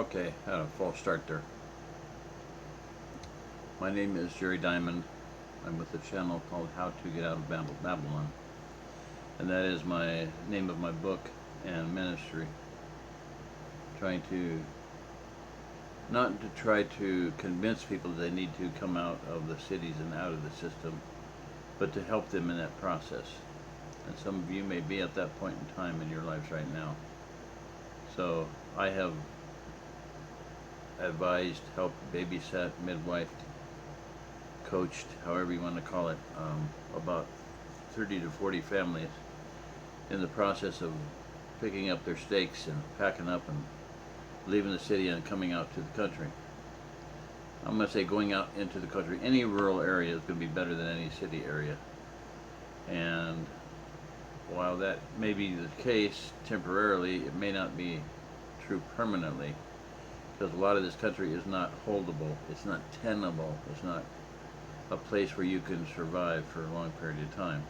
Okay, had a false start there. My name is Jerry Diamond. I'm with a channel called How to Get Out of Babylon. And that is my name of my book and ministry. Trying to, not to try to convince people they need to come out of the cities and out of the system, but to help them in that process. And some of you may be at that point in time in your lives right now. So I have advised, helped, babysat, midwifed, coached, however you want to call it, about 30 to 40 families in the process of picking up their stakes and packing up and leaving the city and coming out to the country. I'm going to say going out into the country. Any rural area is going to be better than any city area. And while that may be the case temporarily, it may not be true permanently, because a lot of this country is not holdable, it's not tenable, it's not a place where you can survive for a long period of time.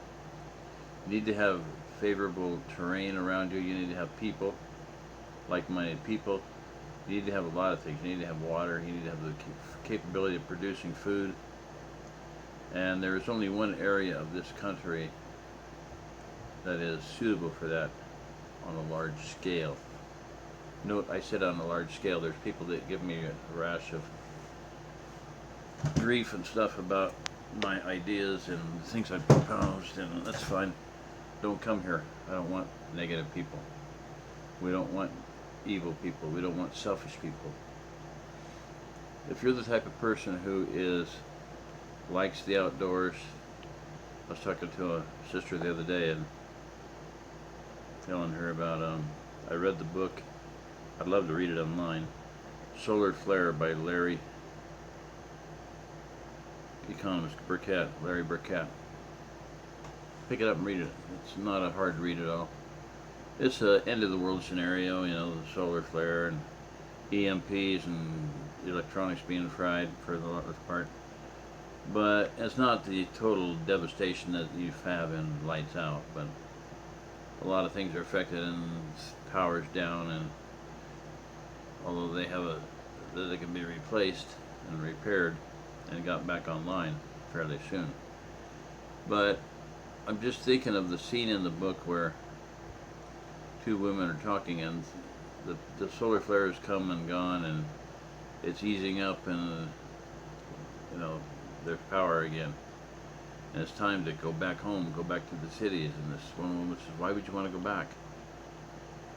You need to have favorable terrain around you, you need to have people, like-minded people, you need to have a lot of things. You need to have water, you need to have the capability of producing food, and there is only one area of this country that is suitable for that on a large scale. Note, I said on a large scale. There's people that give me a rash of grief and stuff about my ideas and the things I proposed, and that's fine. Don't come here. I don't want negative people. We don't want evil people. We don't want selfish people. If you're the type of person who likes the outdoors, I was talking to a sister the other day and telling her about, I read the book, I'd love to read it online, Solar Flare by Larry Burkett. Pick it up and read it. It's not a hard read at all. It's a end of the world scenario, you know, the solar flare and EMPs and electronics being fried for the most part. But it's not the total devastation that you have in lights out, but a lot of things are affected and power's down, and although they can be replaced and repaired and got back online fairly soon. But I'm just thinking of the scene in the book where two women are talking and the solar flare has come and gone and it's easing up, and you know, there's power again. And it's time to go back home, go back to the cities. And this one woman says, why would you want to go back?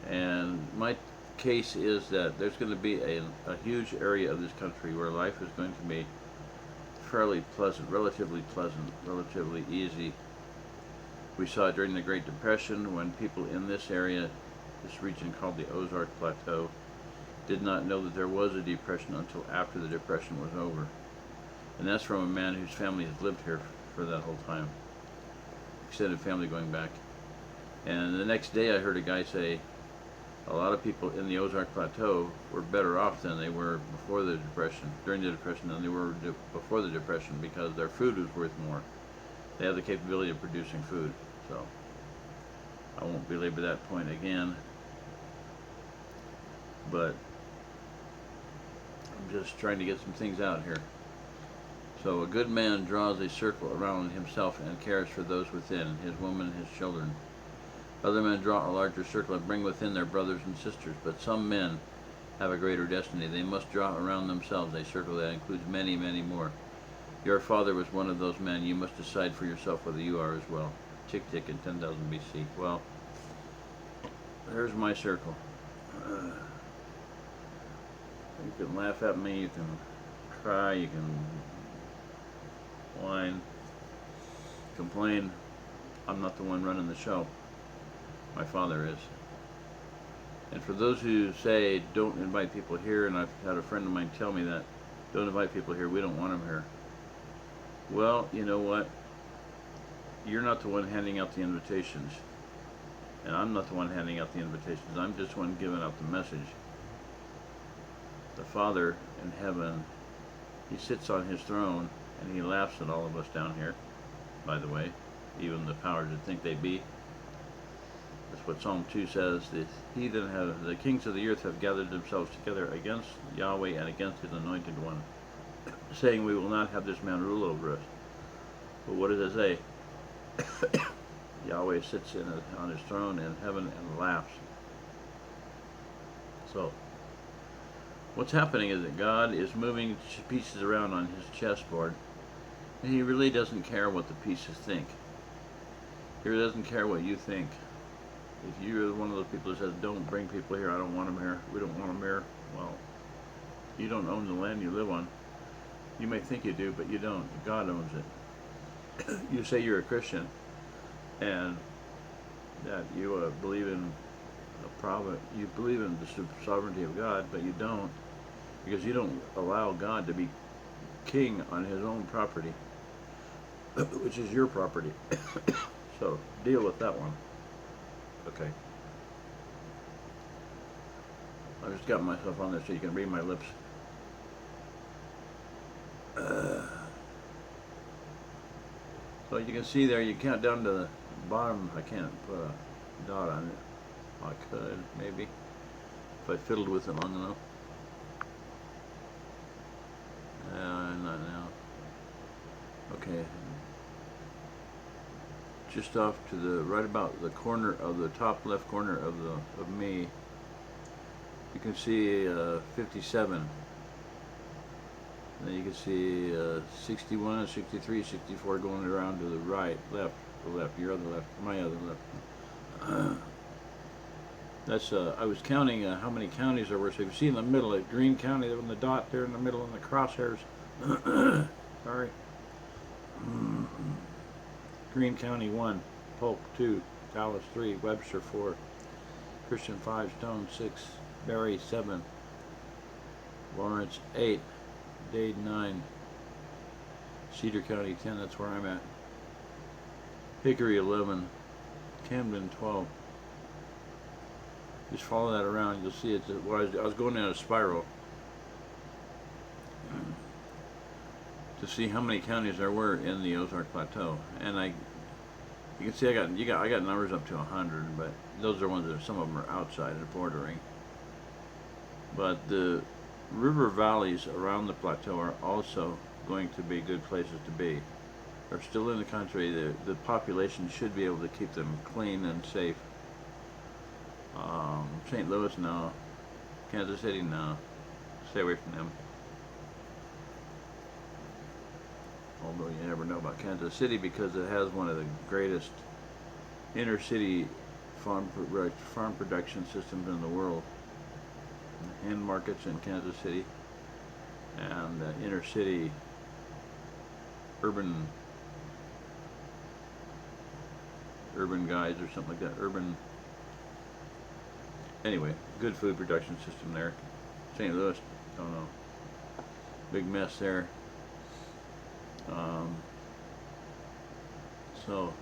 And my case is that there's going to be a huge area of this country where life is going to be fairly pleasant, relatively easy. We saw it during the Great Depression when people in this area, this region called the Ozark Plateau, did not know that there was a depression until after the depression was over. And that's from a man whose family has lived here for that whole time. Extended family going back. And the next day I heard a guy say a lot of people in the Ozark Plateau were better off than they were before the Depression, during the Depression, than they were before the Depression, because their food was worth more. They have the capability of producing food. So I won't belabor that point again, but I'm just trying to get some things out here. So a good man draws a circle around himself and cares for those within, his woman, his children. Other men draw a larger circle and bring within their brothers and sisters, but some men have a greater destiny. They must draw around themselves a circle that includes many, many more. Your father was one of those men. You must decide for yourself whether you are as well. Tick tick in 10,000 BC. Well, there's my circle. You can laugh at me, you can cry, you can whine, complain. I'm not the one running the show. My father is. And for those who say don't invite people here, and I've had a friend of mine tell me that, don't invite people here, we don't want them here. Well, you know what? You're not the one handing out the invitations. And I'm not the one handing out the invitations. I'm just one giving out the message. The Father in heaven, he sits on his throne and he laughs at all of us down here, by the way, even the powers that think they be. That's what Psalm 2 says. The kings of the earth have gathered themselves together against Yahweh and against his anointed one, saying, we will not have this man rule over us. But what does it say? Yahweh sits on his throne in heaven and laughs. So, what's happening is that God is moving pieces around on his chessboard, and he really doesn't care what the pieces think. He really doesn't care what you think. If you're one of those people that says, don't bring people here, I don't want them here, we don't want them here, well, you don't own the land you live on. You may think you do, but you don't. God owns it. You say you're a Christian, and that you believe in you believe in the sovereignty of God, but you don't, because you don't allow God to be king on his own property, which is your property. So deal with that one. Okay. I just got myself on there so you can read my lips. So you can see there, you count down to the bottom. I can't put a dot on it. I could, maybe, if I fiddled with it long enough. Not now. Okay. Just off to the right about the corner of the top left corner of me, you can see 57. And then you can see 61, 63, 64 going around to the right, left, your other left, my other left. That's I was counting how many counties there were. So you see in the middle, at Green County, on the dot there in the middle, in the crosshairs. Sorry. Green County 1, Polk 2, Dallas 3, Webster 4, Christian 5, Stone 6, Barry 7, Lawrence 8, Dade 9, Cedar County 10, that's where I'm at, Hickory 11, Camden 12. Just follow that around, you'll see it's, I was going in a spiral to see how many counties there were in the Ozark Plateau, and you can see I got numbers up to 100, but those are ones that some of them are outside and bordering. But the river valleys around the plateau are also going to be good places to be. They're still in the country. The population should be able to keep them clean and safe. St. Louis, no. Kansas City, no. Stay away from them. Although you never know about Kansas City because it has one of the greatest inner city farm production systems in the world. Hand markets in Kansas City and inner city urban guides or something like that. Anyway, good food production system there. St. Louis, don't know. Big mess there. So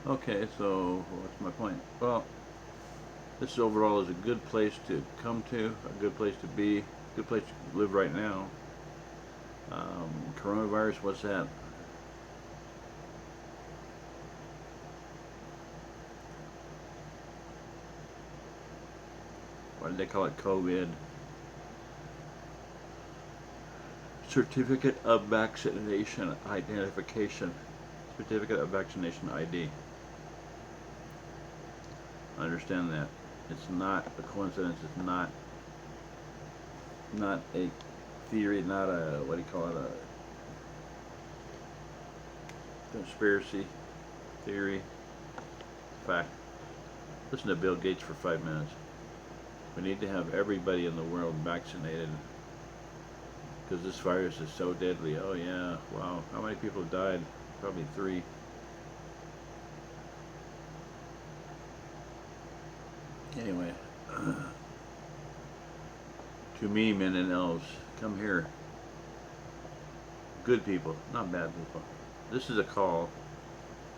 okay, so what's my point? Well, this overall is a good place to come to, a good place to be, a good place to live right now. Coronavirus, what's that? Why did they call it COVID? Certificate of Vaccination Identification. Certificate of Vaccination ID. Understand that. It's not a coincidence. It's not a theory, not a, what do you call it, a conspiracy theory. Fact. Listen to Bill Gates for 5 minutes. We need to have everybody in the world vaccinated because this virus is so deadly. Oh yeah, wow. How many people have died? Probably 3. Anyway, to me, men and elves, come here. Good people, not bad people. This is a call.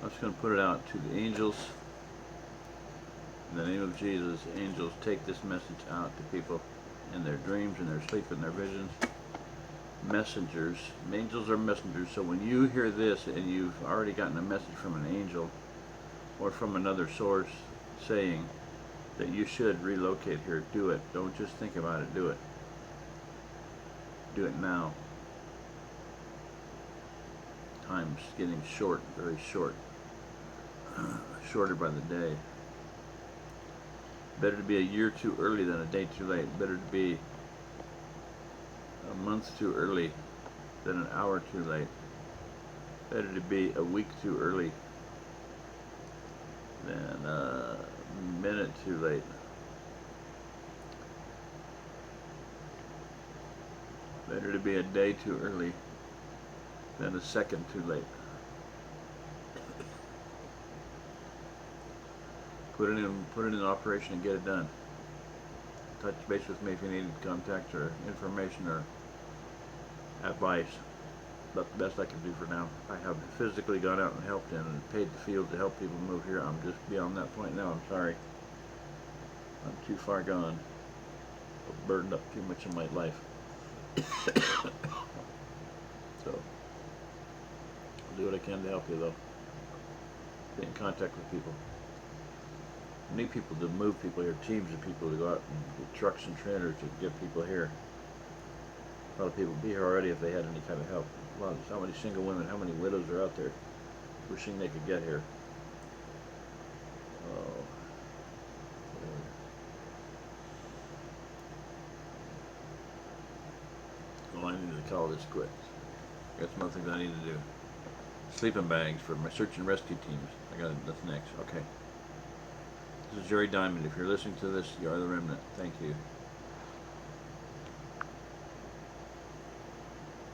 I'm just going to put it out to the angels. In the name of Jesus, angels, take this message out to people in their dreams, in their sleep, in their visions. messengers. Angels are messengers. So when you hear this and you've already gotten a message from an angel or from another source saying that you should relocate here, do it. Don't just think about it. Do it. Do it now. Time's getting short, very short. Shorter by the day. Better to be a year too early than a day too late. Better to be a month too early than an hour too late. Better to be a week too early than a minute too late. Better to be a day too early than a second too late. Put it in operation and get it done. Touch base with me if you need contact or information or advice. That's the best I can do for now. I have physically gone out and helped and paid the field to help people move here. I'm just beyond that point now. I'm sorry. I'm too far gone. I've burdened up too much in my life. So, I'll do what I can to help you though. Get in contact with people. I need people to move people here, teams of people to go out and get trucks and trailers to get people here. A lot of people would be here already if they had any kind of help. How many single women, how many widows are out there wishing they could get here? Oh. Well, I need to call this quits. I got some other things I need to do. Sleeping bags for my search and rescue teams. That's next. Okay. This is Jerry Diamond. If you're listening to this, you are the remnant. Thank you.